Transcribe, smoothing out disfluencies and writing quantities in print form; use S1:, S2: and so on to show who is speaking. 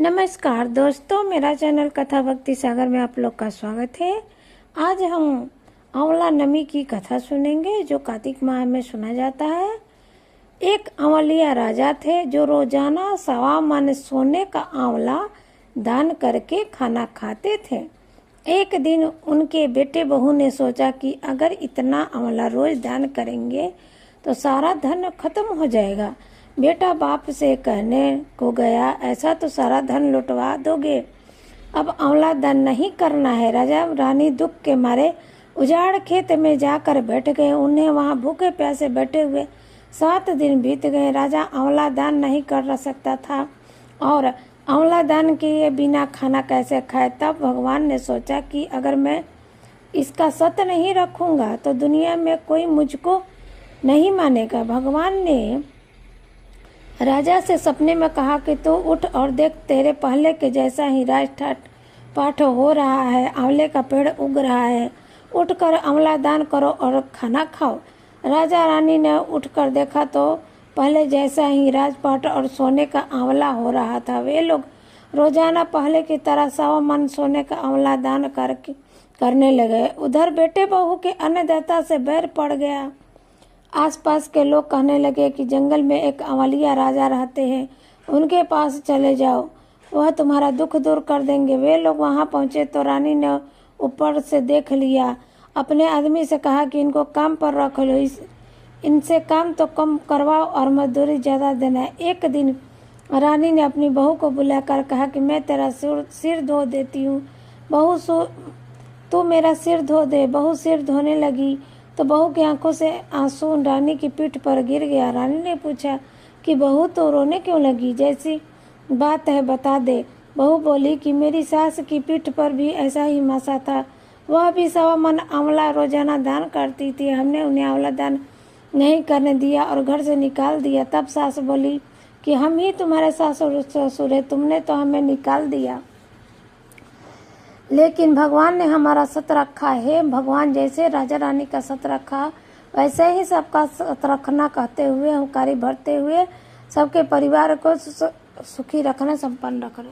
S1: नमस्कार दोस्तों, मेरा चैनल कथा भक्ति सागर में आप लोग का स्वागत है। आज हम आंवला नमी की कथा सुनेंगे जो कार्तिक माह में सुना जाता है। एक आंवलिया राजा थे जो रोजाना 1.25 मन सोने का आंवला दान करके खाना खाते थे। एक दिन उनके बेटे बहू ने सोचा कि अगर इतना आंवला रोज दान करेंगे तो सारा धन खत्म हो जाएगा। बेटा बाप से कहने को गया, ऐसा तो सारा धन लुटवा दोगे, अब आंवला दान नहीं करना है। राजा रानी दुख के मारे उजाड़ खेत में जाकर बैठ गए। उन्हें वहां भूखे प्यासे बैठे हुए 7 दिन बीत गए। राजा आंवला दान नहीं कर सकता था और आंवला दान के बिना खाना कैसे खाए। तब भगवान ने सोचा कि अगर मैं इसका सत्य नहीं रखूंगा तो दुनिया में कोई मुझको नहीं मानेगा। भगवान ने राजा से सपने में कहा कि तू उठ और देख, तेरे पहले के जैसा ही राजठाट पाठ हो रहा है, आंवले का पेड़ उग रहा है। उठकर आंवला दान करो और खाना खाओ। राजा रानी ने उठकर देखा तो पहले जैसा ही राजपाट और सोने का आंवला हो रहा था। वे लोग रोजाना पहले की तरह 1.25 मन सोने का आंवला दान करने लगे। उधर बेटे बहू के अन्नदाता से बैर पड़ गया। आसपास के लोग कहने लगे कि जंगल में एक आंवलिया राजा रहते हैं, उनके पास चले जाओ, वह तुम्हारा दुख दूर कर देंगे। वे लोग वहां पहुंचे तो रानी ने ऊपर से देख लिया। अपने आदमी से कहा कि इनको काम पर रख लो, इनसे काम तो कम करवाओ और मजदूरी ज़्यादा देना। एक दिन रानी ने अपनी बहू को बुलाकर कहा कि मैं तेरा सिर धो देती हूँ, बहू तू मेरा सिर धो दे। बहू सिर धोने लगी तो बहू की आंखों से आंसू रानी की पीठ पर गिर गया। रानी ने पूछा कि बहू तो रोने क्यों लगी, जैसी बात है बता दे। बहू बोली कि मेरी सास की पीठ पर भी ऐसा ही मासा था, वह भी 1.25 मन आंवला रोजाना दान करती थी। हमने उन्हें आंवला दान नहीं करने दिया और घर से निकाल दिया। तब सास बोली कि हम ही तुम्हारे सास और ससुर है, तुमने तो हमें निकाल दिया, लेकिन भगवान ने हमारा सत रखा है। भगवान जैसे राजा रानी का सत रखा वैसे ही सबका सत रखना कहते हुए हुंकारी भरते हुए सबके परिवार को सुखी रखना, संपन्न रखना।